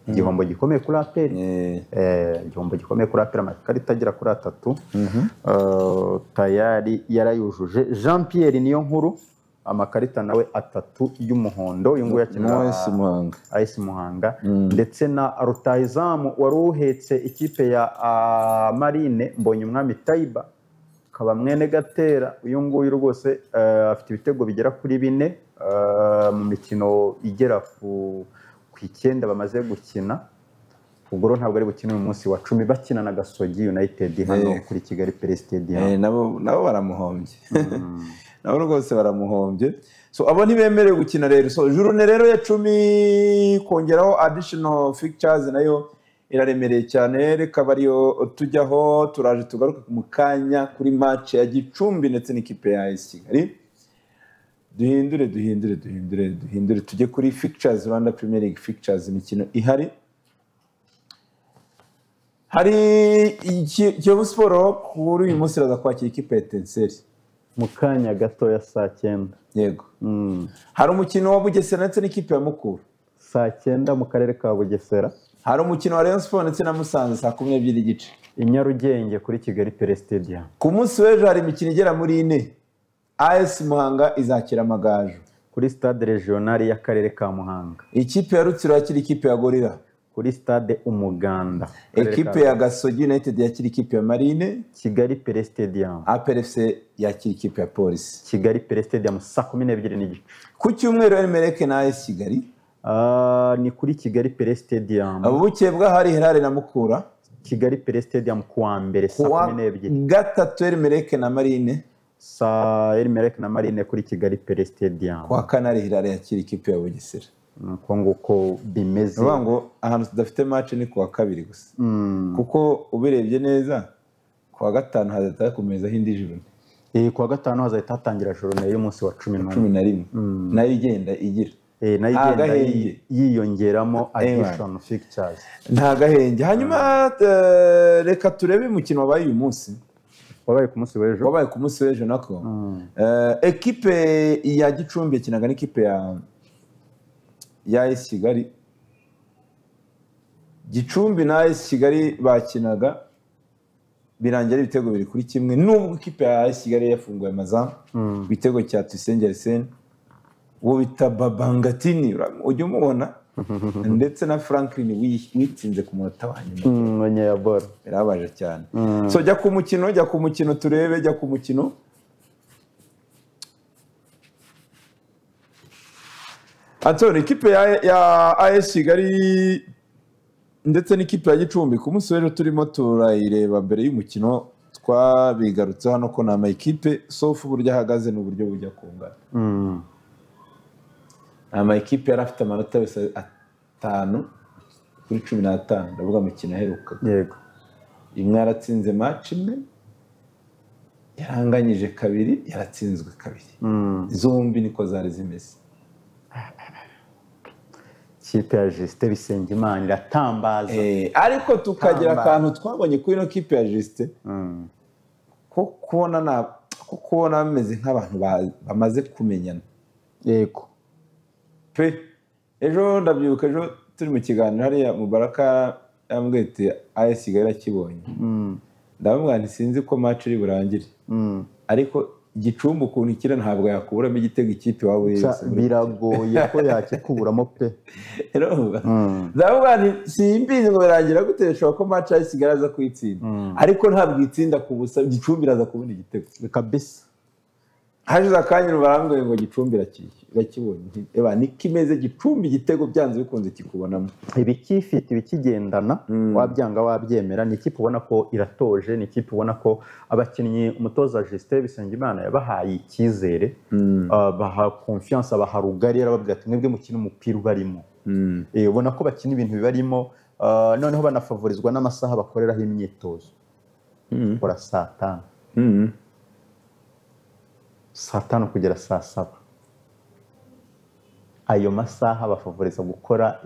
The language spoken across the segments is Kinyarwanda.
igihombo gikomeye kuri APR igihombo gikomeye kuri APR amakarita agera kuri 3 tayari yarayujuje. Jean Pierre niyo nkuru amakarita nawe 3 y'umuhondo uyu nguyu yakinira AS Muhanga ndetse na rutahizamu wari uhetse ikipe ya Marine Mbonye Umwami Taiba kaba mwene Gatera uyu nguyu rwose afite ibitego bigera kuri 4 mu mikino igera ku 9 bamaze gukina. ubwo ntabwo ari bukina uyu munsi wa 10 bakina na Gasogi United hano kuri Kigali Pele Stadium. nabo baramuhombye nabo rwose baramuhombye. So abo ntibemerewe gukina rero. So journée rero ya 10 kongeraho additional fixtures nayo iraremereye cyane. Reka bariyo tujyaho turaje tugaruka mu kanya kuri match ya Gicumbi ndetse n'ikipe ya AS Kigali. Duhindure tujye kuri fixtures Rwanda Premier League fixtures imikino ihari. Hari Kiyovu Sport kuri uyu munsi raza kwakira ikipe ya Etincelle mu kanya gato ya saa 9. Yego. Hari umukino wa Bugesera ndetse n'ikipe ya Mukura saa 9 mu karere ka Bugesera. Hari umukino wa Rayon Sport ndetse na Musanze saa 12:30 i Nyarugenge kuri Kigali Pele Stadium. Ku munsi w'ejo hari imikino igera muri 4. AS Muhanga izakira Amagaju kuri stade regional y'akarere ka Muhanga. Ikipe ya Rutsiro yakira ikipe ya Gorira kuri stade Umuganda. Ekipe ya Gasogi United yakira ikipe ya Marine Kigali Pele Stadium. APRFC yakira ikipe ya Police Kigali Pele Stadium saa 12:30. Ku cyumweru Emeleke na AS Kigali ni kuri Kigali Pele Stadium. Abubuke bwa hari Hilal na Mukura Kigali Pele Stadium kuwa mbere saa 12:30. Gatatu Emeleke na Marine Emeleke na Marine kuri Kigali Pele Stadium. Kwa kanari Hilal yakira ikipe ya Bugesera. Nguko bimeze. Ngo ahantu tudafite match ni kuwa kabiri gusa. Kuko ubirebye neza kuwa gatanu hazahita kumeza hindi juru. Kuwa gatanu hazahita hatangira journée y'umunsi wa 11 nayo igenda igira. Nayo igenda yiyongeramo additional fixtures. Nta gahenge. Hanyuma reka turebe umukino wabaye uyu munsi. Wabaye ku munsi w'ejo nako. Ekipe ya Gicumbi kinaga n'ikipe ya AS Kigali. Gicumbi na AS Kigali bakinaga birangira ibitego biri kuri kimwe nubwo ikipe ya AS Kigali yafunguye amazamu ibitego cya Tuyisenge Arsene uwo bita Babangatini ujye umubona ndetse na Franklin witsinze ku munota wa nyuma ya ball birabaje cyane. So jya ku mukino turebe jya ku mukino. Antoni ikipe ya AS Kigali ndetse n'ikipe ya Gicumbi ku munsi w'ejo turimo turayireba mbere y'umukino twabigarutse hano ko nama ikipe sofu buryo ahagaze n'uburyo bujya kungana. Ama ikipe yarafite amanota yose 5 kuri 15 ndavuga mukino aheruka. Yego. Imwe yaratsinze match imwe yaranganyije kabiri yaratsinzwe kabiri. Zombi niko zari zimeze. Kipe ya Justin Bisengimana iratambaza. Ariko tukagira akantu twabonye kuri ino kipe ya Justin. Ko kubona bameze nk'abantu bamaze kumenyana. Yego. Ejo ndabyuka ejo turi mu kiganiro hariya Mubaraka yambwiye ati AS Kigali akibonye. Ndababwira nti sinzi ko match iri burangire. Ariko Gicumbi ukuntu ikira ntabwo yakuburamo igitego ikipe wawe yose biragoye ko yakikuburamo pe. Ndababwira nti simbizi ngo birangira gutesha ko match AS Kigali aza kwitsinda. Ariko ntabwo itsinda ku busa Gicumbi iraza kubona igitego kabisa. Haje akanya barambwiye ngo Gicumbi irakibonye. Eba nikimeze Gicumbi igitego byanze bikunze kikubonamo. Ibikifite ibikigendana wabyanga wabyemera ni ikipe ubona ko iratoje ni ikipe ubona ko abakinnyi umutoza Justin Bisengimana yabahaye icyizere baha confiance abaha rugari yarababwira ati mwebwe mukina umupira ubarimo. Ubona ko bakina ibintu bibarimo noneho banafavorizwa n'amasaha bakoreraho imyitozo. Kora saa 5. Saa 5 kugera saa 7. ayo masaha bafavoriza gukora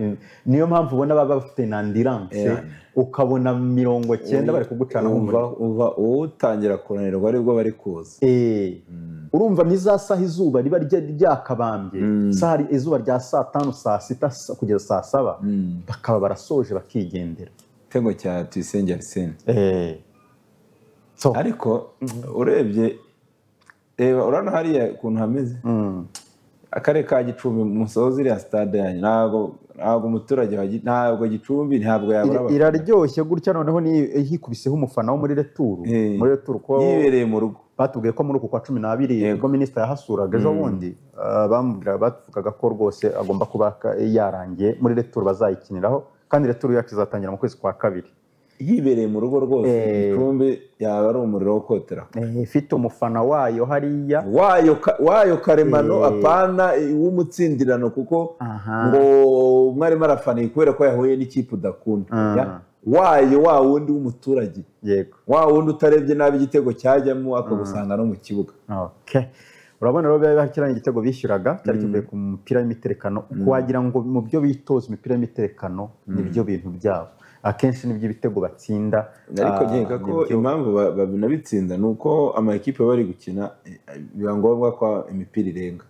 niyo mpamvu ubona baba bafite na ambulance ukabona 90 bari kugucana uva utangira kunanirwa aribwo bari kuza urumva ni za saha izuba riba ryakabambye saha izuba rya saa 5 saa 6 kugeza saa 7 bakaba barasoje bakigendera tego cya Tuyisenge Arsene ariko urebye urana hariya kuntu hameze akarere ka Gicumbi musozi iriya stade yanyu ntabwo umuturage ntabwo Gicumbi ntabwo yabura iraryoshye gutya noneho ni hikubiseho umufana wo muri returu ko yibereye mu rugo batubwiye ko muri uku kwa 12 ubwo minisitiri yahasuraga ejo bundi bamubwira bavugaga ko rwose agomba kuba yarangiye muri returu bazayikiniraho kandi returu yacu izatangira mu kwezi kwa 2 yibereye mu rugo rwose Gicumbi yaba ari umuriro wo kotera ifite umufana wayo hariya wayo karemano apana w'umutsindirano kuko ngo mwari marafaniye kubera ko yahuye n'ikipe udakunda wayo wa wundi w'umuturage yego wa wundi utarebye nabi igitego cyajyamo akagusanga no mu kibuga urabona rero biba kiranye igitego bishyuraga cyari kivuye ku mupira w'imiterekano wagira ngo mu byo bitoza imipira y'imiterekano nibyo bintu byabo akenshi nibyo ibitego batsinda ariko nkeka ko impamvu babinabitsinda nuko ama equipe bari gukina biba ngombwa ko imipira irenga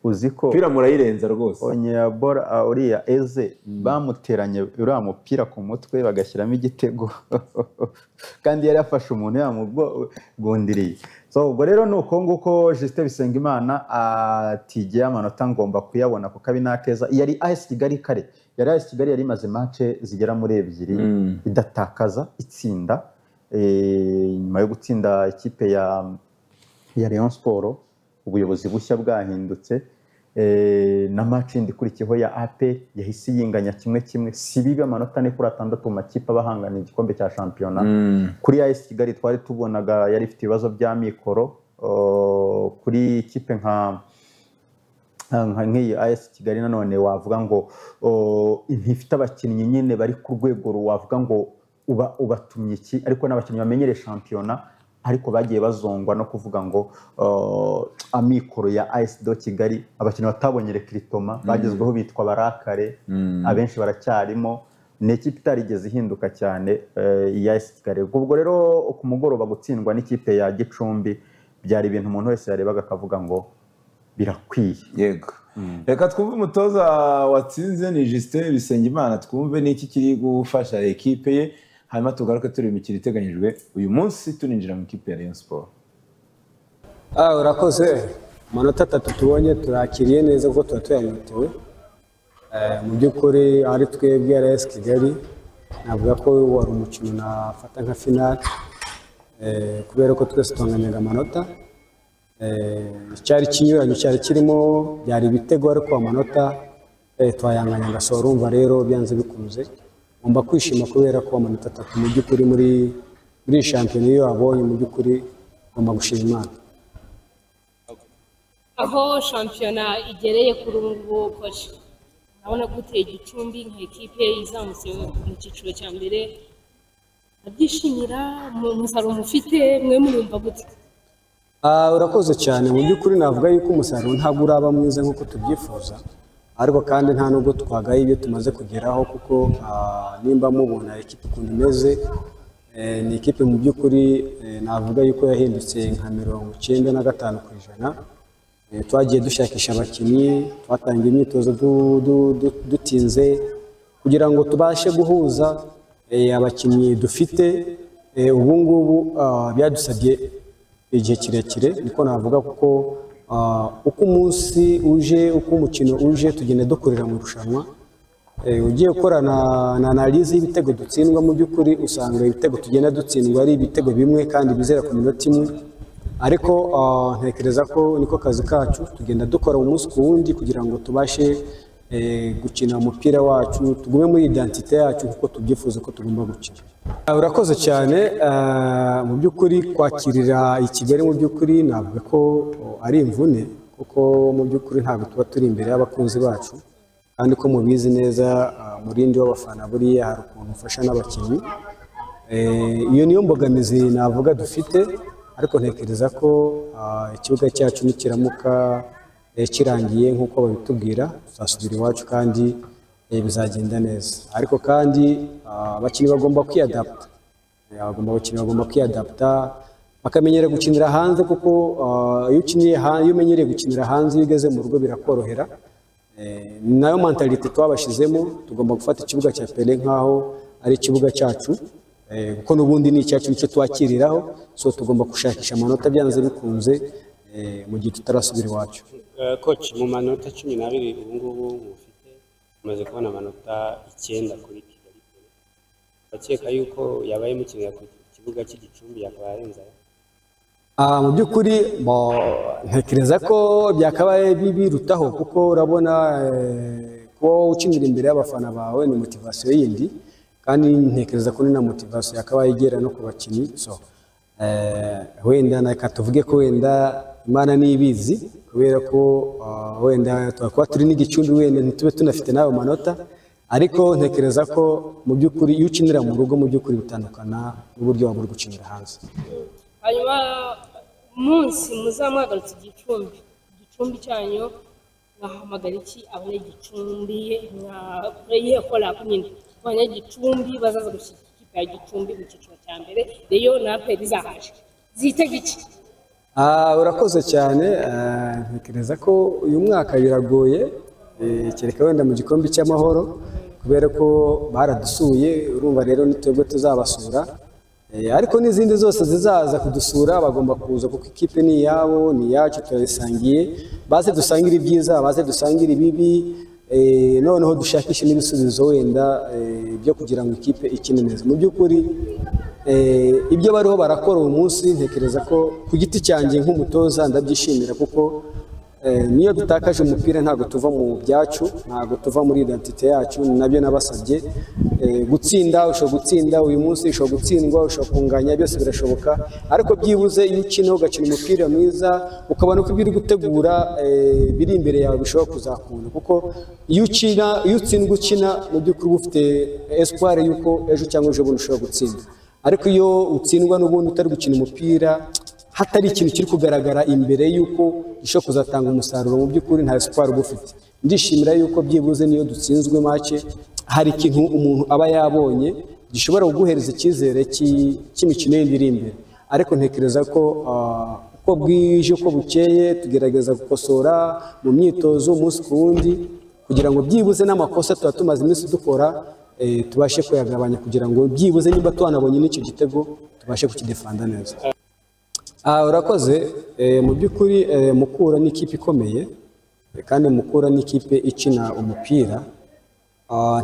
uziko pira murayirenza rwose Onyebora uriya Eze bamuteranye uriya mupira ku mutwe bagashyiramo igitego kandi yari afashe umuntu yamugondiriye so ubwo rero nuko nguko Justin Bisengimana atigiye amanota ngomba kuyabona kuko abi nakeza yari AS Kigali kare yari AS Kigali yari imaze match zigera muri 2 idatakaza itsinda nyuma yo gutsinda ikipe ya Rayon Sport ubuyobozi bushya bwahindutse na match ndikurikiyeho ya AP yahise yinganya kimwe sibibe amanota 4-6 mu makipe abahangana igikombe cya shampiyona kuri AS Kigali twari tubonaga yari ifite ibibazo bya mikoro kuri ikipe nk'iyi AS Kigali nanone wavuga ngo ifite abakinnyi nyine bari ku rwego wavuga ngo ubatumye iki ariko n'abakinnyi bamenyere shampiyona ariko bagiye bazongwa no kuvuga ngo amikoro ya AS do Kigali abakinnyi batabonye rekritoma bagezweho bitwa barakare abenshi baracyarimo ni ikipe itarigeze ihinduka cyane ya AS Kigali ubwo rero ku mugoroba gutsindwa n'ikipe ya Gicumbi byari ibintu umuntu wese yarebaga akavuga ngo birakwiye yego reka twumve umutoza watsinze ni Justin Bisengimana twumve n'iki kiri gufasha equipe ye hanyuma tugaruke turi imikino iteganyijwe uyu munsi tuninjira mu ikipe ya Rayon Sport urakoze amanota 3 tubonye turakiriye neza kuko tuba tuyanyotewe mu by'ukuri ari twebwe AS Kigali navuga ko wari umukino nafata nka final kubera ko twese twanganyaga amanota cyari kinyuranye cyari kirimo byari ibitego ariko amanota twayanganya ngasora urumva rero byanze bikunze ngomba kwishima kubera ko amanota 3 mu by'ukuri muri shampiyona iyo abonye mu by'ukuri ngomba gushima Imana aho shampiyona igereye kuri ubu ngubu koche urabona guteye Gicumbi nka ekipe izamutse mu cyiciro cya mbere abyishimira umusaruro mufite mwe murumva gute urakoze cyane mu by'ukuri navuga yuko umusaruro ntabwo uraba mwiza nk'uko tubyifuza ariko kandi nta nubwo twagaye ibyo tumaze kugeraho kuko nimba mubona ikipe ukuntu imeze ni ikipe mu by'ukuri navuga yuko yahindutse nka 95%. Twagiye dushakisha abakinnyi twatangiye imyitozo dutinze kugira ngo tubashe guhuza abakinnyi dufite ubu ngubu byadusabye igihe kirekire niko navuga kuko uko umunsi uje uko umukino uje tugenda dukorera mu irushanwa ugiye gukorana na analize y'ibitego dutsindwa mu by'ukuri usanga ibitego tugenda dutsindwa ari ibitego bimwe kandi bizera ku minota imwe ariko ntekereza ko niko kazi kacu tugenda dukora umunsi ku wundi kugira ngo tubashe gukina umupira wacu tugume muri identite yacu kuko tubyifuza ko tugomba gukina urakoze cyane mu by'ukuri kwakirira i Kigali mu by'ukuri navuga ko ari imvune kuko mu by'ukuri ntabwo tuba turi imbere y'abakunzi bacu kandi ko mubizi neza murindi w'abafana buriya hari ukuntu ufasha n'abakinnyi iyo niyo mbogamizi navuga dufite ariko ntekereza ko ikibuga cyacu nikiramuka kirangiye nk'uko babitubwira tuzasubira iwacu kandi bizagenda neza ariko kandi abakinnyi bagomba kwiyadapta bagomba kwiyadapta bakamenyera gukinira hanze kuko iyo umenyereye gukinira hanze iyo ugeze mu rugo birakorohera nayo mentalite twabashizemo tugomba gufata ikibuga cya Pele nk'aho ari ikibuga cyacu kuko n'ubundi ni icyacu nicyo twakiriraho so tugomba gushakisha amanota byanze bikunze mu gihe tutarasubira iwacu. Coach mu manota 12 ubu ngubu mufite umaze kubona amanota 9 kuri Kigali bakeka yuko yabaye mukinira ku kibuga cy'Igicumbi yakaba yarenza mu by'ukuri ntekereza ko byakabaye birutaho kuko urabona ko ukinira imbere y'abafana bawe ni motivation yindi kandi ntekereza ko ni na motivation yakabaye igera no ku bakinnyi so wenda naka tuvuge ko wenda Imana nibizi kubera ko wenda twakwa turi n'Igicumbi wenda ntitube tunafite nayo manota ariko ntekereza ko mu by'ukuri iyo ukinira mu rugo mu by'ukuri bitandukana n'uburyo waburi gukinira hanze. Hanyuma umunsi muzamwagarutse Igicumbi cyanyu bahamagara iki abanyagicumbi yekora kunyine abanyagicumbi bazaza gushyira ikipe ya Gicumbi mu cyiciro cya mbere reyo na Pele zahaje zitega iki? Urakoze cyane ntekereza ko uyu mwaka biragoye kereka wenda mu gikombe cy'amahoro kubera ko baradusuye urumva rero nitwebwe tuzabasura ariko n'izindi zose zizaza kudusura bagomba kuza kuko ikipe ni iyabo ni iyacu turayisangiye baze dusangire ibyiza baze dusangire ibibi noneho dushakishe n'ibisubizo wenda byo kugira ngo ikipe ikine neza mu by'ukuri ibyo bariho barakora uyu munsi ntekereza ko ku giti cyanjye nk'umutoza ndabyishimira kuko niyo dutakaje umupira ntabwo tuva mu byacu ntabwo tuva muri identite yacu nabyo nabasabye gutsinda ushobora gutsinda uyu munsi ushobora gutsindwa ushobora kunganya byose birashoboka ariko byibuze iyo ukina ugakina umupira mwiza ukabona ko ibiri gutegura biri imbere yawe bishobora kuzakunda kuko iyo utsindwa ukina mu by'ukuri uba ufite espoir yuko ejo cyangwa ejo bundi ushobora gutsinda ariko iyo utsindwa n'ubundi utari gukina umupira hatari ikintu kiri kugaragara imbere yuko gishobora kuzatanga umusaruro mu by'ukuri nta espoir uba ufite ndishimira yuko byibuze niyo dutsinzwe make hari ikintu umuntu aba yabonye gishobora kuguhereza icyizere cy'imikino yindi iri imbere ariko ntekereza ko uko bwije uko bukeye tugerageza gukosora mu myitozo umunsi ku wundi kugira ngo byibuze n'amakosa tuba tumaze iminsi dukora tubashe kuyagabanya kugira ngo byibuze niba twanabonye n'icyo gitego tubashe kukidefanda neza. Urakoze mu by'ukuri Mukura ni ikipe ikomeye kandi Mukura ni ikipe ikina umupira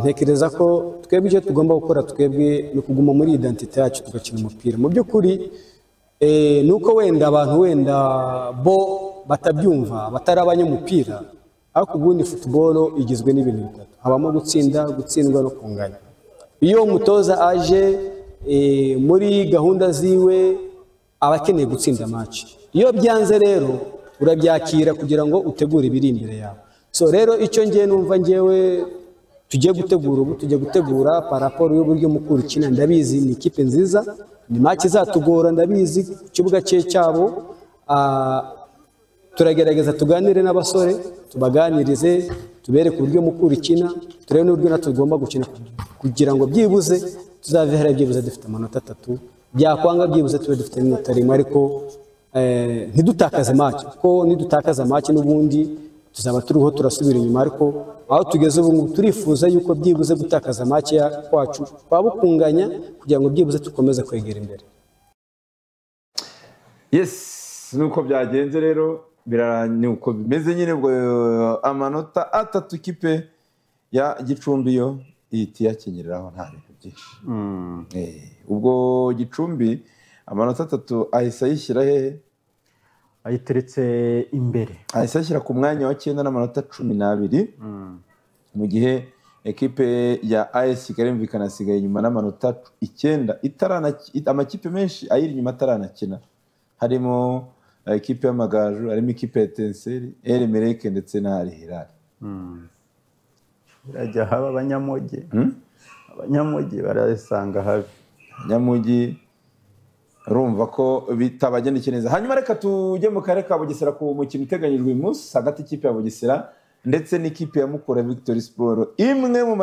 ntekereza ko twebwe icyo tugomba gukora twebwe ni ukuguma muri identite yacu tugakina umupira mu by'ukuri nuko wenda abantu wenda bo batabyumva batari abanyamupira ariko ubundi football igizwe n'ibintu bitatu habamo gutsinda gutsindwa no kunganya iyo umutoza aje muri gahunda ziwe abakeneye gutsinda match iyo byanze rero urabyakira kugira ngo utegure ibiri imbere yawe so rero icyo ngiye numva ngewe tugiye gutegura paraporo y'uburyo Mukura ikina ndabizi ni ikipe nziza ni match izatugora ndabizi ku kibuga cyabo turagerageza tuganire n'abasore tubaganirize tubereke uburyo Mukura ikina turebe n'uburyo natwe tugomba gukina kugira ngo byibuze tuzavera byibuze dufite amanota 3 byakwanga byibuze tube dufite iminota 1 ariko ntidutakaze match ko nidutakaza match n'ubundi tuzaba turiho turasubira inyuma ariko aho tugeze ubu turifuza yuko byibuze gutakaza match kwacu twabukunganya kugira ngo byibuze tukomeze kwegera imbere. Yes nuko byagenze rero biraranye uko bimeze nyine bwo amanota 3 ikipe ya Gicumbi yo ihita yakenyereraho nta bintu byinshi ubwo Gicumbi amanota 3 ahise ayishyira hehe ayiteretse imbere ahise ashyira ku mwanya wa 9 n'amanota 12 mu gihe ekipe ya AS Kigali mvikana asigaye inyuma n'amanota 9 amakipe menshi ayiri inyuma ataranakina harimo ekipe y'Amagaju harimo ekipe ya Etincelle Eremereke ndetse na Al Hilal birajya haba abanyamugi abanyamugi barasanga habi abanyamugi urumva ko bitabagendekeye neza. Hanyuma reka tujye mu karere ka Bugesera ku mukino uteganyijwe uyu munsi hagati y'ikipe ya Bugesera ndetse n'ikipe ya Mukura Victory Sport, imwe mu